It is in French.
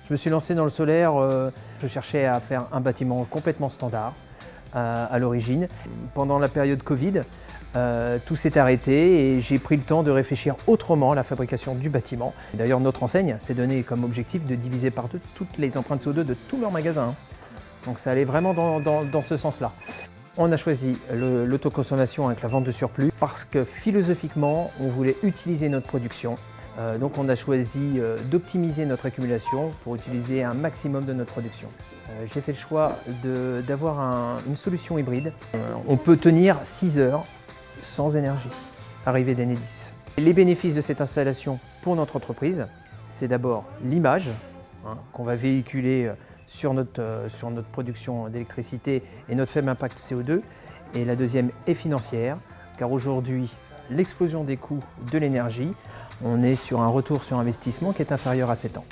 Je me suis lancé dans le solaire, je cherchais à faire un bâtiment complètement standard à l'origine. Pendant la période Covid, tout s'est arrêté et j'ai pris le temps de réfléchir autrement à la fabrication du bâtiment. D'ailleurs, notre enseigne s'est donné comme objectif de diviser par deux toutes les empreintes CO2 de tous leurs magasins. Donc ça allait vraiment dans ce sens-là. On a choisi l'autoconsommation avec la vente de surplus parce que philosophiquement, on voulait utiliser notre production. Donc on a choisi d'optimiser notre accumulation pour utiliser un maximum de notre production. J'ai fait le choix d'avoir une solution hybride. On peut tenir 6 heures sans énergie, arrivée d'Enedis. Les bénéfices de cette installation pour notre entreprise, c'est d'abord l'image qu'on va véhiculer sur notre production d'électricité et notre faible impact CO2. Et la deuxième est financière, car aujourd'hui, l'explosion des coûts de l'énergie, on est sur un retour sur investissement qui est inférieur à 7 ans.